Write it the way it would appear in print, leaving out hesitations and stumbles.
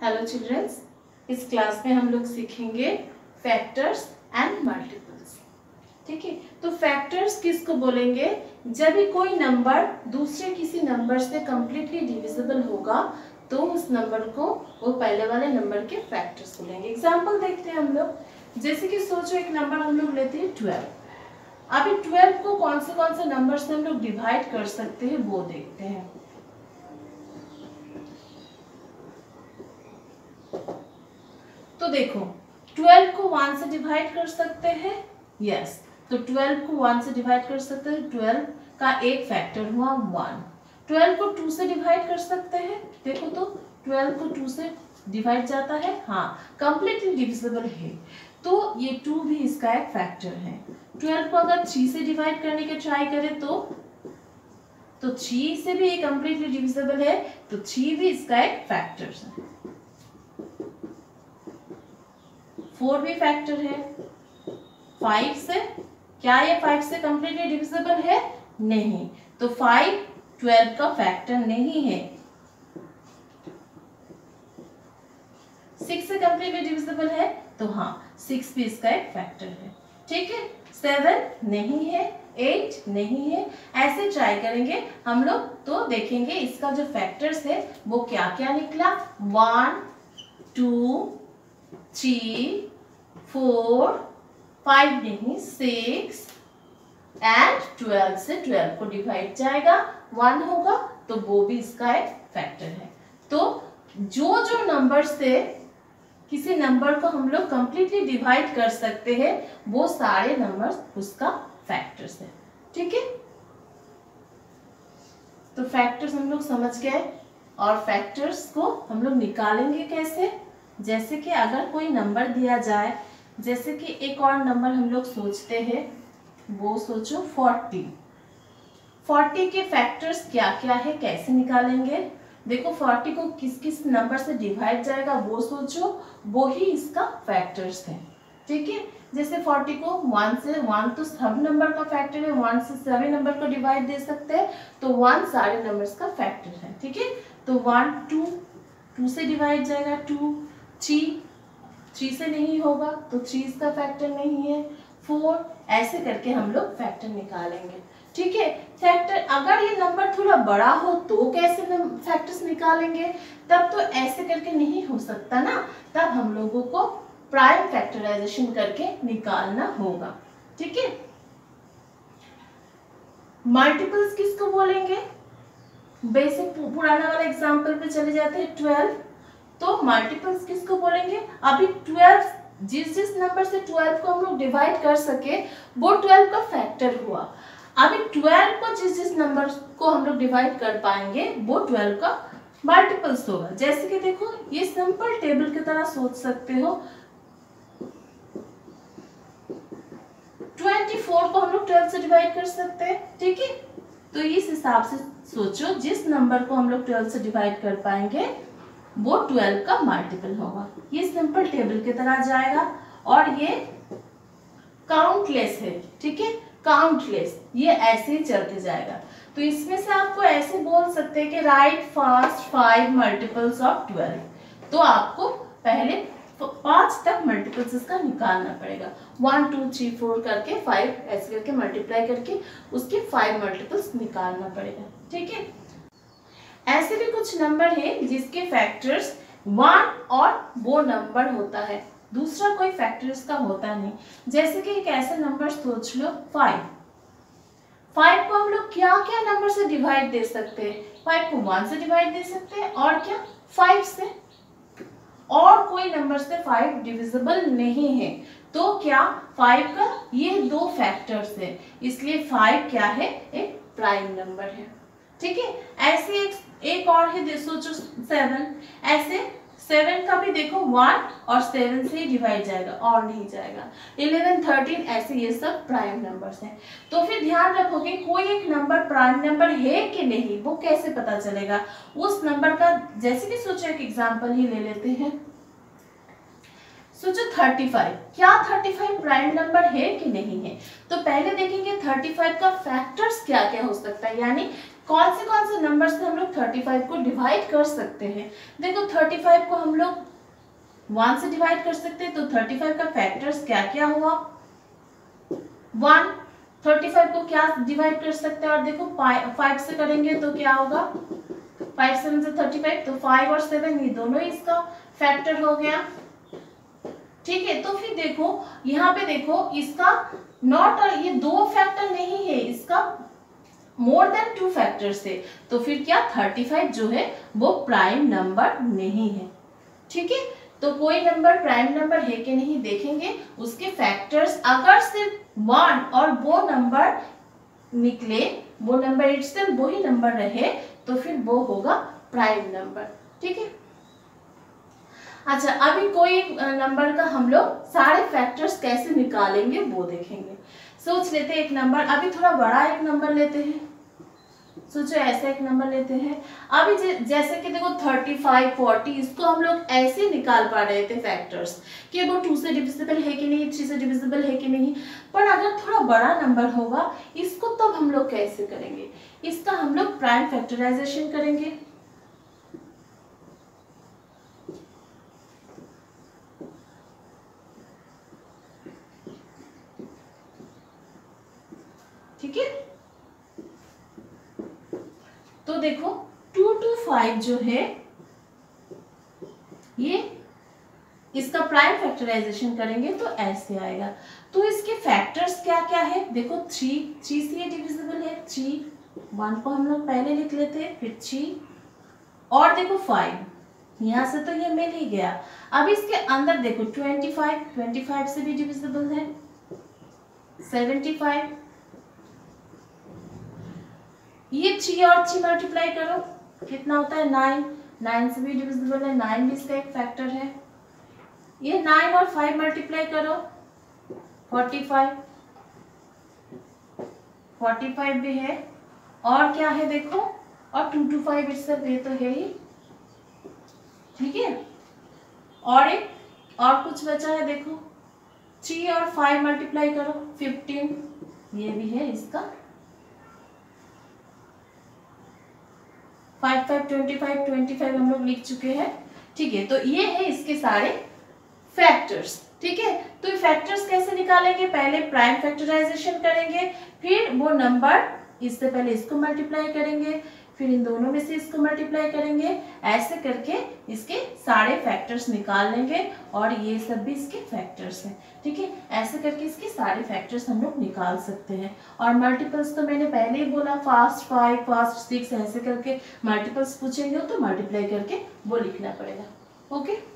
Hello children's, इस class में हम लोग सीखेंगे फैक्टर्स एंड मल्टीपल्स। ठीक है, तो फैक्टर्स किसको बोलेंगे? जब भी कोई नंबर दूसरे किसी नंबर से कंप्लीटली डिविजिबल होगा तो उस नंबर को वो पहले वाले नंबर के फैक्टर्स बोलेंगे। एग्जांपल देखते हैं हम लोग। जैसे कि सोचो एक नंबर हम लोग लेते हैं 12। अभी 12 को कौन से नंबर से हम लोग डिवाइड कर सकते हैं वो देखते हैं। तो देखो 12 को 1 से डिवाइड कर सकते हैं। यस, तो 12 को 1 से डिवाइड कर सकते हैं। 12 का एक फैक्टर हुआ 1। 12 को 2 से डिवाइड कर सकते हैं। देखो तो 12 को 2 से डिवाइड जाता है, हाँ कंप्लीटली डिविजिबल है, तो ये 2 भी इसका एक फैक्टर है। 12 को अगर 3 से डिवाइड करने के ट्राई करें तो 3 से भी ये कंप्लीटली डिविजिबल है, तो 3 भी इसका एक फैक्टर है। 4 भी फैक्टर है। 5 से, क्या ये 5 से कंप्लीटली डिविजिबल है? नहीं, तो 5 12 का फैक्टर नहीं है। 6 से कंप्लीटली डिविजिबल है, तो हाँ 6 भी इसका एक फैक्टर है। ठीक है, 7 नहीं है, 8 नहीं है। ऐसे ट्राई करेंगे हम लोग तो देखेंगे इसका जो फैक्टर्स है वो क्या क्या निकला। 1 2 3 4 5 नहीं 6 एंड 12 से 12 को डिवाइड जाएगा 1 होगा, तो वो भी इसका एक फैक्टर है। तो जो नंबर से किसी नंबर को हम लोग कंप्लीटली डिवाइड कर सकते हैं वो सारे नंबर्स उसका फैक्टर्स है। ठीक है, तो फैक्टर्स हम लोग समझ गए। और फैक्टर्स को हम लोग निकालेंगे कैसे? जैसे कि अगर कोई नंबर दिया जाए, जैसे कि एक और नंबर हम लोग सोचते हैं, वो सोचो 40। 40 के फैक्टर्स क्या क्या है, कैसे निकालेंगे? देखो 40 को किस किस नंबर से डिवाइड जाएगा वो सोचो, वो ही इसका फैक्टर्स है। ठीक है, जैसे 40 को 1 से, 1 तो सब नंबर का फैक्टर है, 1 से सभी नंबर को डिवाइड दे सकते हैं, तो 1 सारे नंबर्स का फैक्टर है। ठीक है, तो 1 2 से डिवाइड जाएगा, 2 3 से नहीं होगा, तो 3 इसका फैक्टर नहीं है। 4 ऐसे करके हम लोग फैक्टर निकालेंगे। ठीक है, फैक्टर अगर ये नंबर थोड़ा बड़ा हो तो कैसे फैक्टर्स निकालेंगे? तब तो ऐसे करके नहीं हो सकता ना, तब हम लोगों को प्राइम फैक्टराइजेशन करके निकालना होगा। ठीक है, मल्टीपल्स किसको बोलेंगे? बेसिक पुराना वाला एग्जांपल पे चले जाते हैं 12, तो मल्टीपल्स किसको बोलेंगे? अभी 12 जिस नंबर से 12 को हम लोग डिवाइड कर सके वो 12 का फैक्टर हुआ। अभी 12 को जिस नंबर को हम लोग डिवाइड कर पाएंगे वो 12 का मल्टीपल्स होगा। जैसे कि देखो ये सिंपल टेबल की तरह सोच सकते हो। 24 को हम लोग 12 से डिवाइड कर सकते हैं। ठीक है, तो इस हिसाब से सोचो जिस नंबर को हम लोग 12 से डिवाइड कर पाएंगे वो 12 का मल्टीपल होगा। ये सिंपल टेबल की तरह जाएगा और ये काउंटलेस है। ठीक है, काउंटलेस, ये ऐसे ही चलते जाएगा। तो इसमें से आपको ऐसे बोल सकते हैं कि राइट फास्ट 5 मल्टीपल्स ऑफ 12। तो आपको पहले 5 तक मल्टीपल्स इसका निकालना पड़ेगा। 1 2 3 4 करके 5 ऐसे करके मल्टीप्लाई करके उसके 5 मल्टीपल्स निकालना पड़ेगा। ठीक है, ऐसे भी कुछ नंबर है जिसके फैक्टर्स 1 और वो नंबर होता है, दूसरा कोई फैक्टर इसका होता नहीं। जैसे कि एक ऐसा नंबर सोच लो 5 को हम लोग क्या क्या नंबर से डिवाइड दे सकते हैं? 5 को 1 से डिवाइड दे सकते हैं, और क्या 5 से, और कोई नंबर से 5 डिविजिबल नहीं है। तो क्या 5 का ये 2 फैक्टर्स है, इसलिए 5 क्या है? एक प्राइम नंबर है। ठीक है, ऐसे एक और है, सोचो 7। ऐसे 7 का भी देखो 1 और 7 से ही डिवाइड जाएगा और नहीं जाएगा। 11 13 ऐसे ये सब प्राइम नंबर्स हैं। तो फिर ध्यान रखोगे कोई एक नंबर प्राइम नंबर है कि नहीं वो कैसे पता चलेगा? उस नंबर का, जैसे कि सोचो एक एग्जांपल ही ले लेते हैं। सोचो 35, क्या 35 प्राइम नंबर है कि नहीं है? तो पहले देखेंगे 35 का फैक्टर्स क्या क्या हो सकता है, यानी कौन से नंबर से हम लोग 35 को डिवाइड कर सकते हैं। देखो 35 को हम लोग 1 से डिवाइड कर सकते हैं, तो 35 का फैक्टर्स क्या क्या हुआ 1। 35 को क्या डिवाइड कर सकते हैं, और देखो 5 से करेंगे तो क्या होगा 5 7 से 35, तो 5 और 7 ये दोनों इसका फैक्टर हो गया। ठीक है, तो फिर देखो यहाँ पे देखो इसका नॉट और ये 2 फैक्टर नहीं है, इसका मोर देन 2 फैक्टर्स है, तो फिर क्या 35 जो है वो प्राइम नंबर नहीं है। ठीक है, तो कोई नंबर प्राइम नंबर है कि नहीं देखेंगे, उसके फैक्टर्स अगर सिर्फ 1 और वो नंबर निकले, वो नंबर इटसेल्फ वही नंबर रहे, तो फिर वो होगा प्राइम नंबर। ठीक है, अच्छा अभी कोई नंबर का हम लोग सारे फैक्टर्स कैसे निकालेंगे वो देखेंगे। सोच लेते हैं एक नंबर, अभी थोड़ा बड़ा एक नंबर लेते हैं, सोचो ऐसा एक नंबर लेते हैं। अभी जैसे कि देखो 35 40 इसको हम लोग ऐसे निकाल पा रहे थे फैक्टर्स कि वो 2 से डिविजिबल है कि नहीं, 3 से डिविजिबल है कि नहीं, पर अगर थोड़ा बड़ा नंबर होगा इसको तब हम लोग कैसे करेंगे, इसका हम लोग प्राइम फैक्टराइजेशन करेंगे। ठीक है, तो देखो 2 to 5 जो है ये इसका प्राइम फैक्टराइजेशन करेंगे तो ऐसे आएगा। तो इसके फैक्टर्स क्या क्या है, देखो 3 से ये डिविजिबल है, 3 1 को हम लोग पहले लिख लेते हैं, फिर 3 और देखो 5 यहाँ से तो ये मिल ही गया। अब इसके अंदर देखो 25 से भी डिविजिबल है, 75 ये 3 और 3 मल्टीप्लाई करो कितना होता है 9 से भी डिविजिबल है, 9 भी इसका एक फैक्टर है। ये 9 और 5 मल्टीप्लाई करो 45 भी है, और क्या है देखो, और 2 to 5 इटसेल्फ ये तो है ही। ठीक है, और एक और कुछ बचा है देखो 3 और 5 मल्टीप्लाई करो 15, ये भी है इसका 5 5 25 हम लोग लिख चुके हैं। ठीक है, तो ये है इसके सारे फैक्टर्स। ठीक है, तो ये फैक्टर्स कैसे निकालेंगे, पहले प्राइम फैक्टराइजेशन करेंगे, फिर वो नंबर इससे पहले इसको मल्टीप्लाई करेंगे, फिर इन दोनों में से इसको मल्टीप्लाई करेंगे, ऐसे करके इसके सारे फैक्टर्स निकाल लेंगे, और ये सब भी इसके फैक्टर्स हैं। ठीक है, ऐसे करके इसके सारे फैक्टर्स हम लोग निकाल सकते हैं। और मल्टीपल्स तो मैंने पहले ही बोला, फास्ट 5 फास्ट 6 ऐसे करके मल्टीपल्स पूछेंगे तो मल्टीप्लाई करके वो लिखना पड़ेगा। ओके।